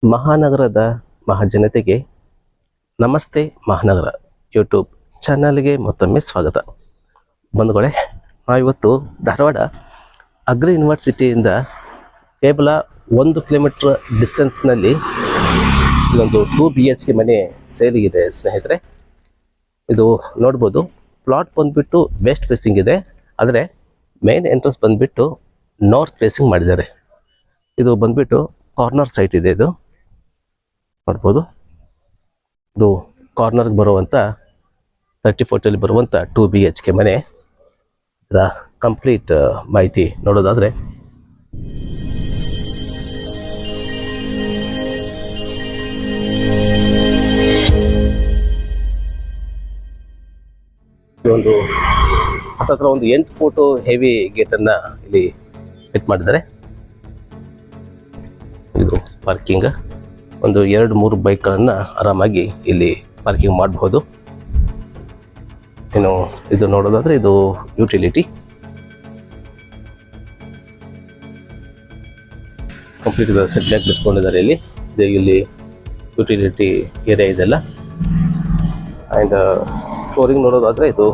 ಮಹಾನಗರದ ಮಹಾಜನತೆಗೆ ನಮಸ್ತೆ ಮಹಾನಗರ ಯೂಟ್ಯೂಬ್ ಚಾನಲ್ಗೆ ಮತ್ತೊಮ್ಮೆ ಸ್ವಾಗತ. ಬಂಧುಗಳೇ, ನಾವಿವತ್ತು ಧಾರವಾಡ ಅಗ್ರಿ ಯೂನಿವರ್ಸಿಟಿಯಿಂದ ಕೇವಲ 1 ಕಿಲೋಮೀಟರ್ ಡಿಸ್ಟೆನ್ಸ್ನಲ್ಲಿ ಇದೊಂದು 2 BHK ಮನೆ ಸೇಲಿಗಿದೆ ಸ್ನೇಹಿತರೆ. ಇದು ನೋಡ್ಬೋದು, ಪ್ಲಾಟ್ ಬಂದುಬಿಟ್ಟು ವೆಸ್ಟ್ ಫೇಸಿಂಗ್ ಇದೆ, ಆದರೆ ಮೇನ್ ಎಂಟ್ರೆನ್ಸ್ ಬಂದುಬಿಟ್ಟು ನಾರ್ತ್ ಫೇಸಿಂಗ್ ಮಾಡಿದ್ದಾರೆ. ಇದು ಬಂದುಬಿಟ್ಟು ಕಾರ್ನರ್ ಸೈಟ್ ಇದೆ. ಇದು ನೋಡ್ಬೋದು, ಇದು ಕಾರ್ನರ್ಗೆ ಬರುವಂಥ 30 ಫೀಟಲ್ಲಿ ಬರುವಂಥ 2 BHK ಮನೆ. ಇದರ ಕಂಪ್ಲೀಟ್ ಮಾಹಿತಿ ನೋಡೋದಾದರೆ, ಒಂದು ಹತ್ತಿರ ಒಂದು 8 ಫೂಟು ಹೆವಿ ಗೇಟನ್ನು ಇಲ್ಲಿ ಫಿಟ್ ಮಾಡಿದ್ದಾರೆ. ಇದು ಪಾರ್ಕಿಂಗ್, ಒಂದು 2-3 ಬೈಕ್ಗಳನ್ನು ಆರಾಮಾಗಿ ಇಲ್ಲಿ ಪಾರ್ಕಿಂಗ್ ಮಾಡಬಹುದು. ಇನ್ನು ಇದು ನೋಡೋದಾದರೆ ಇದು ಯುಟಿಲಿಟಿ, ಕಂಪ್ಲೀಟ್ ಸೆಟ್ ಬ್ಯಾಕ್ ಬಿಟ್ಕೊಂಡಿದ್ದಾರೆ. ಇಲ್ಲಿ ಯುಟಿಲಿಟಿ ಏರಿಯಾ ಇದೆಲ್ಲ. ಆ್ಯಂಡ್ ಫ್ಲೋರಿಂಗ್ ನೋಡೋದಾದರೆ ಇದು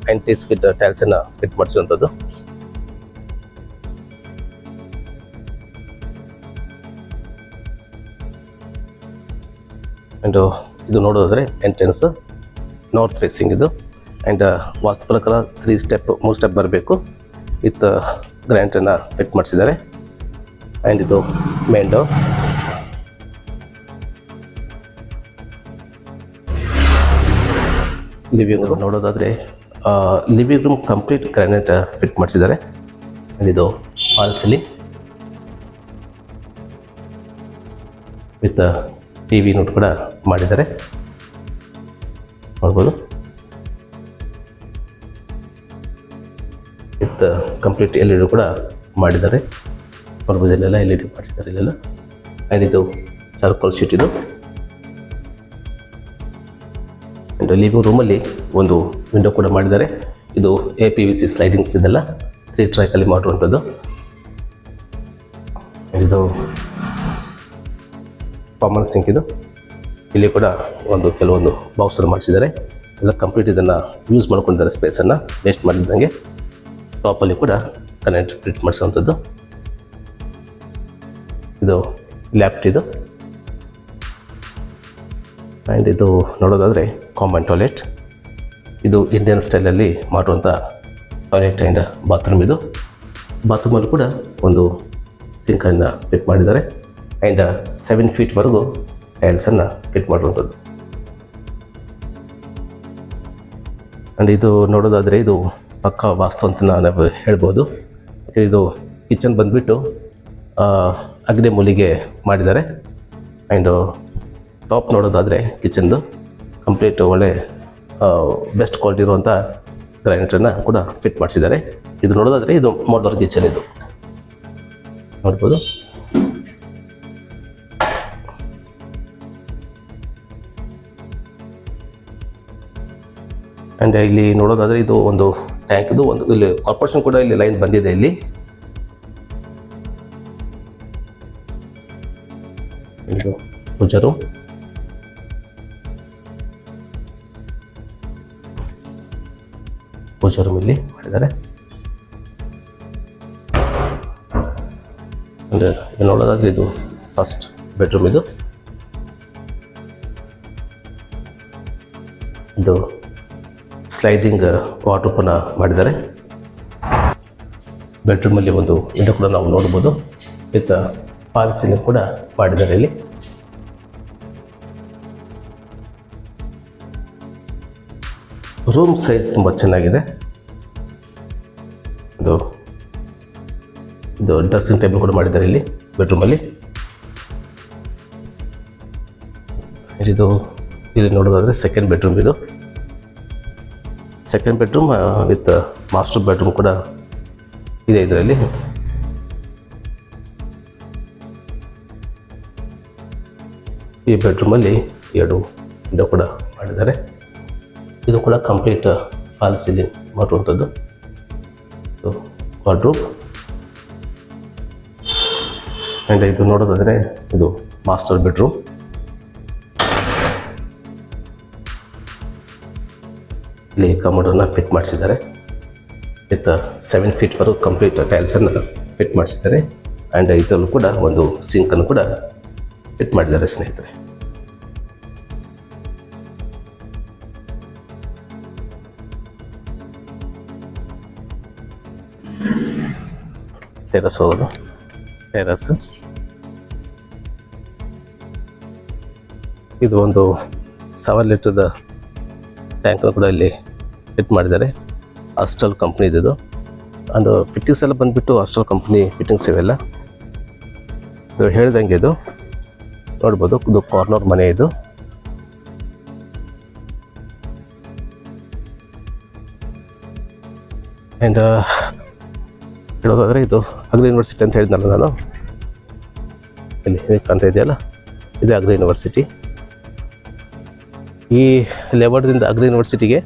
ಆ್ಯಂಟಿ ಸ್ಕಿಡ್ ಟೈಲ್ಸನ್ನು ಫಿಟ್ ಮಾಡಿಸುವಂಥದ್ದು. ಆ್ಯಂಡ್ ಇದು ನೋಡೋದಾದರೆ ಎಂಟ್ರೆನ್ಸ್ ನಾರ್ತ್ ಫೇಸಿಂಗ್ ಇದು. ಆ್ಯಂಡ್ ವಾಸ್ತು ಪ್ರಕಾರ 3 ಸ್ಟೆಪ್ ಬರಬೇಕು. ವಿತ್ ಗ್ರ್ಯಾಂಟನ್ನು ಫಿಟ್ ಮಾಡಿಸಿದ್ದಾರೆ. ಆ್ಯಂಡ್ ಇದು ಮೇನ್ ಡೋರ್. ಲಿವಿಂಗ್ ರೂಮ್ ನೋಡೋದಾದರೆ living room complete granite fit ಮಾಡಿಸಿದ್ದಾರೆ. ಆ್ಯಂಡ್ ಇದು fall ceiling with TV unit ಕೂಡ ಮಾಡಿದ್ದಾರೆ, ನೋಡ್ಬೋದು. ವಿತ್ ಕಂಪ್ಲೀಟ್ LED ಕೂಡ ಮಾಡಿದ್ದಾರೆ, ನೋಡ್ಬೋದು. ಇಲ್ಲೆಲ್ಲ LED ಮಾಡಿಸಿದ್ದಾರೆ ಇಲ್ಲೆಲ್ಲ. ಆ್ಯಂಡ್ ಇದು ಚಾರ್ಕೋಲ್ ಶೀಟ್ ಇದು. ಆ್ಯಂಡ್ ಲಿವಿಂಗ್ ರೂಮಲ್ಲಿ ಒಂದು ವಿಂಡೋ ಕೂಡ ಮಾಡಿದ್ದಾರೆ. ಇದು APVC ಸ್ಲೈಡಿಂಗ್ಸ್ ಇದೆಲ್ಲ 3 ಟ್ರ್ಯಾಕಲ್ಲಿ ಮಾಡುವಂಥದ್ದು. ಇದು ಕಾಮನ್ ಸಿಂಕ್ ಇದು. ಇಲ್ಲಿ ಕೂಡ ಕೆಲವೊಂದು ಬಾಕ್ಸನ್ನು ಮಾಡಿಸಿದ್ದಾರೆ. ಎಲ್ಲ ಕಂಪ್ಲೀಟ್ ಇದನ್ನು ಯೂಸ್ ಮಾಡ್ಕೊಂಡಿದ್ದಾರೆ, ಸ್ಪೇಸನ್ನು ವೇಸ್ಟ್ ಮಾಡಿದ್ದಂಗೆ. ಟಾಪಲ್ಲಿ ಕೂಡ ಕರೆಂಟ್ ಫಿಟ್ ಮಾಡಿಸೋವಂಥದ್ದು. ಇದು ಲ್ಯಾಪ್ಟ್ ಇದು. ಆ್ಯಂಡ್ ಇದು ನೋಡೋದಾದರೆ ಕಾಮನ್ ಟಾಯ್ಲೆಟ್. ಇದು ಇಂಡಿಯನ್ ಸ್ಟೈಲಲ್ಲಿ ಮಾಡುವಂಥ ಟಾಯ್ಲೆಟ್ ಆ್ಯಂಡ್ ಬಾತ್ರೂಮ್ ಇದು. ಬಾತ್ರೂಮಲ್ಲಿ ಕೂಡ ಒಂದು ಸಿಂಕನ್ನು ಫಿಟ್ ಮಾಡಿದ್ದಾರೆ. ಆ್ಯಂಡ್ 7 ಫೀಟ್ವರೆಗೂ ಟೈಲ್ಸನ್ನು ಫಿಟ್ ಮಾಡುವಂಥದ್ದು. ಆ್ಯಂಡ್ ಇದು ನೋಡೋದಾದರೆ ಇದು ಪಕ್ಕ ವಾಸ್ತು ಅಂತ ನಾವು ಹೇಳ್ಬೋದು. ಇದು ಕಿಚನ್ ಬಂದುಬಿಟ್ಟು ಅಗ್ನಿ ಮೂಲಿಗೆ ಮಾಡಿದ್ದಾರೆ. ಆ್ಯಂಡ್ ಟಾಪ್ ನೋಡೋದಾದರೆ ಕಿಚನ್ದು ಕಂಪ್ಲೀಟ್ ಒಳ್ಳೆ ಬೆಸ್ಟ್ ಕ್ವಾಲಿಟಿ ಇರುವಂಥ ಗ್ರಾನೈಟನ್ನು ಕೂಡ ಫಿಟ್ ಮಾಡಿಸಿದ್ದಾರೆ. ಇದು ನೋಡೋದಾದರೆ ಇದು ಮಾಡ್ಲರ್ ಕಿಚನ್ ಇದು, ನೋಡ್ಬೋದು. ಆ್ಯಂಡ್ ಇಲ್ಲಿ ನೋಡೋದಾದರೆ ಇದು ಒಂದು ಟ್ಯಾಂಕ್ ಇದು. ಇಲ್ಲಿ ಕಾರ್ಪೊರೇಷನ್ ಕೂಡ ಇಲ್ಲಿ ಲೈನ್ ಬಂದಿದೆ. ಇಲ್ಲಿ ಇದು ಪೂಜಾ ರೂಮ್. ಇಲ್ಲಿ ಮಾಡಿದ್ದಾರೆ. ಅಂದರೆ ನೋಡೋದಾದರೆ ಇದು ಫಸ್ಟ್ ಬೆಡ್ರೂಮ್ ಇದು. ಇದು ಸ್ಲೈಡಿಂಗ್ ವಾರ್ಡ್ರೋಬನ್ನು ಮಾಡಿದ್ದಾರೆ. ಬೆಡ್ರೂಮಲ್ಲಿ ಒಂದು ವಿಂಡೋ ಕೂಡ ನಾವು ನೋಡ್ಬೋದು. ವಿತ್ ಫಾಲ್ ಸೀಲಿಂಗ್ ಕೂಡ ಮಾಡಿದ್ದಾರೆ ಇಲ್ಲಿ. ರೂಮ್ ಸೈಜ್ ತುಂಬ ಚೆನ್ನಾಗಿದೆ. ಇದು ಡ್ರೆಸ್ಸಿಂಗ್ ಟೇಬಲ್ ಕೂಡ ಮಾಡಿದ್ದಾರೆ ಇಲ್ಲಿ ಬೆಡ್ರೂಮಲ್ಲಿ. ಇಲ್ಲಿ ನೋಡೋದಾದರೆ ಸೆಕೆಂಡ್ ಬೆಡ್ರೂಮ್ ಇದು. Second bedroom with master bedroom ಕೂಡ ಇದೆ ಇದರಲ್ಲಿ. ಈ ಬೆಡ್ರೂಮಲ್ಲಿ 2 ವಿಂಡೋ ಕೂಡ ಮಾಡಿದ್ದಾರೆ. ಇದು ಕೂಡ ಕಂಪ್ಲೀಟ್ ಫಾಲ್ ಸೀಲಿಂಗ್ ಮಾಡುವಂಥದ್ದು. ವಾರ್ಡ್ರೋಬ್ ಆ್ಯಂಡ್ ಇದು ನೋಡೋದಾದರೆ ಇದು ಮಾಸ್ಟರ್ ಬೆಡ್ರೂಮ್. ಇಲ್ಲಿ ಕಮೋಡನ್ನು ಫಿಟ್ ಮಾಡಿಸಿದ್ದಾರೆ. ವಿತ್ 7 ಫೀಟ್ವರೆಗೂ ಕಂಪ್ಲೀಟ್ ಟೈಲ್ಸನ್ನು ಫಿಟ್ ಮಾಡಿಸಿದ್ದಾರೆ. ಆ್ಯಂಡ್ ಇದರಲ್ಲೂ ಕೂಡ ಒಂದು ಸಿಂಕನ್ನು ಕೂಡ ಫಿಟ್ ಮಾಡಿದ್ದಾರೆ ಸ್ನೇಹಿತರೆ. ಟೆರಸ್ ಹೋಗೋದು, ಟೆರಸ್. ಇದು ಒಂದು 7 ಲೀಟರ್ದ ಟ್ಯಾಂಕನ್ನು ಕೂಡ ಇಲ್ಲಿ ಫಿಟ್ ಮಾಡಿದ್ದಾರೆ. ಆಸ್ಟ್ರಲ್ ಕಂಪ್ನಿ ಇದು. ಒಂದು ಫಿಟ್ಟಿಂಗ್ಸ್ ಎಲ್ಲ ಬಂದುಬಿಟ್ಟು ಆಸ್ಟ್ರಲ್ ಕಂಪ್ನಿ ಫಿಟ್ಟಿಂಗ್ಸ್ ಇವೆಲ್ಲ. ಇದು ಹೇಳ್ದಂಗೆ ಇದು ನೋಡ್ಬೋದು, ಇದು ಕಾರ್ನರ್ ಮನೆ ಇದು. ಆ್ಯಂಡ್ ಹೇಳೋದಾದರೆ ಇದು ಅಗ್ರಿ ಯೂನಿವರ್ಸಿಟಿ ಅಂತ ಹೇಳಿದ್ನಲ್ಲ ನಾನು, ಇಲ್ಲಿ ಕಾಣ್ತಾ ಇದೆಯಲ್ಲ, ಇದು ಅಗ್ರಿ ಯೂನಿವರ್ಸಿಟಿ. ಈ ಲೇಔಟ್ದಿಂದ ಅಗ್ರಿ ಯೂನಿವರ್ಸಿಟಿಗೆ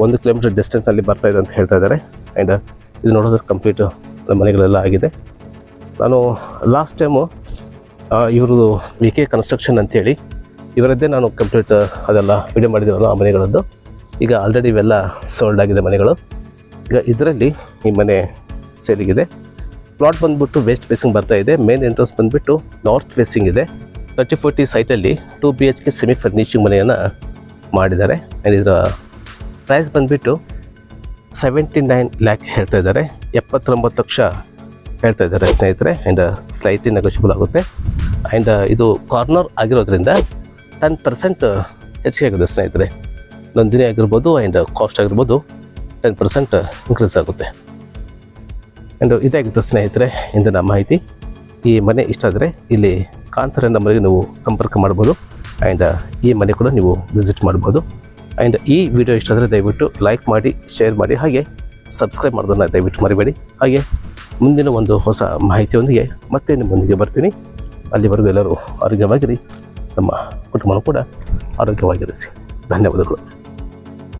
1 ಕಿಲೋಮೀಟರ್ ಡಿಸ್ಟೆನ್ಸಲ್ಲಿ ಬರ್ತಾ ಇದೆ ಅಂತ ಹೇಳ್ತಾ ಇದ್ದಾರೆ. ಆ್ಯಂಡ್ ಇದು ನೋಡೋದ್ರೆ ಕಂಪ್ಲೀಟು ಮನೆಗಳೆಲ್ಲ ಆಗಿದೆ. ನಾನು ಲಾಸ್ಟ್ ಟೈಮು ಇವ್ರದ್ದು VK ಕನ್ಸ್ಟ್ರಕ್ಷನ್ ಅಂತೇಳಿ ಇವರದ್ದೇ ನಾನು ಕಂಪ್ಲೀಟ್ ಅದೆಲ್ಲ ವಿಡಿಯೋ ಮಾಡಿದ್ದೀವಲ್ಲ ಆ ಮನೆಗಳದ್ದು. ಈಗ ಆಲ್ರೆಡಿ ಇವೆಲ್ಲ ಸೋಲ್ಡ್ ಆಗಿದೆ ಮನೆಗಳು. ಈಗ ಇದರಲ್ಲಿ ಈ ಮನೆ ಸೇಲಿಗಿದೆ. ಪ್ಲಾಟ್ ಬಂದುಬಿಟ್ಟು ವೆಸ್ಟ್ ಫೇಸಿಂಗ್ ಬರ್ತಾ ಇದೆ. ಮೇನ್ ಎಂಟ್ರೆನ್ಸ್ ಬಂದುಬಿಟ್ಟು ನಾರ್ತ್ ಫೇಸಿಂಗ್ ಇದೆ. 30-40 ಸೈಟಲ್ಲಿ 2 BHK ಸೆಮಿ ಫರ್ನಿಷಿಂಗ್ ಮನೆಯನ್ನು ಮಾಡಿದ್ದಾರೆ. ಆ್ಯಂಡ್ ಇದರ ಪ್ರೈಸ್ ಬಂದುಬಿಟ್ಟು 79 ಲ್ಯಾಕ್ ಹೇಳ್ತಾ ಇದ್ದಾರೆ. 79 ಲಕ್ಷ ಹೇಳ್ತಾ ಇದ್ದಾರೆ ಸ್ನೇಹಿತರೆ. ಆ್ಯಂಡ್ ಸ್ಲೈಟ್ಲಿ ನೆಗೋಷಿಯಬಲ್ ಆಗುತ್ತೆ. ಆ್ಯಂಡ್ ಇದು ಕಾರ್ನರ್ ಆಗಿರೋದ್ರಿಂದ 10% ಹೆಚ್ಚಿಗೆ ಆಗುತ್ತೆ ಸ್ನೇಹಿತರೆ. ನಂದಿನಿ ಆಗಿರ್ಬೋದು ಆ್ಯಂಡ್ ಕಾಸ್ಟ್ ಆಗಿರ್ಬೋದು 10% ಇನ್ಕ್ರೀಸ್ ಆಗುತ್ತೆ. ಆ್ಯಂಡ್ ಇದಾಗಿತ್ತು ಸ್ನೇಹಿತರೆ ಇಂದಿನ ಮಾಹಿತಿ. ಈ ಮನೆ ಇಷ್ಟ ಆದರೆ ಇಲ್ಲಿ ಕಾಂತಾರ ನಂಬರ್ಗೆ ನೀವು ಸಂಪರ್ಕ ಮಾಡ್ಬೋದು. ಆ್ಯಂಡ್ ಈ ಮನೆ ಕೂಡ ನೀವು ವಿಸಿಟ್ ಮಾಡ್ಬೋದು. ಆ್ಯಂಡ್ ಈ ವಿಡಿಯೋ ಇಷ್ಟ ಆದರೆ ದಯವಿಟ್ಟು ಲೈಕ್ ಮಾಡಿ, ಶೇರ್ ಮಾಡಿ, ಹಾಗೆ ಸಬ್ಸ್ಕ್ರೈಬ್ ಮಾಡೋದನ್ನು ದಯವಿಟ್ಟು ಮರಿಬೇಡಿ. ಹಾಗೆ ಮುಂದಿನ ಒಂದು ಹೊಸ ಮಾಹಿತಿಯೊಂದಿಗೆ ಮತ್ತೆ ನಿಮ್ಮೊಂದಿಗೆ ಬರ್ತೀನಿ. ಅಲ್ಲಿವರೆಗೂ ಎಲ್ಲರೂ ಆರೋಗ್ಯವಾಗಿರಿ, ನಮ್ಮ ಕುಟುಂಬನೂ ಕೂಡ ಆರೋಗ್ಯವಾಗಿರಿಸಿ. ಧನ್ಯವಾದಗಳು.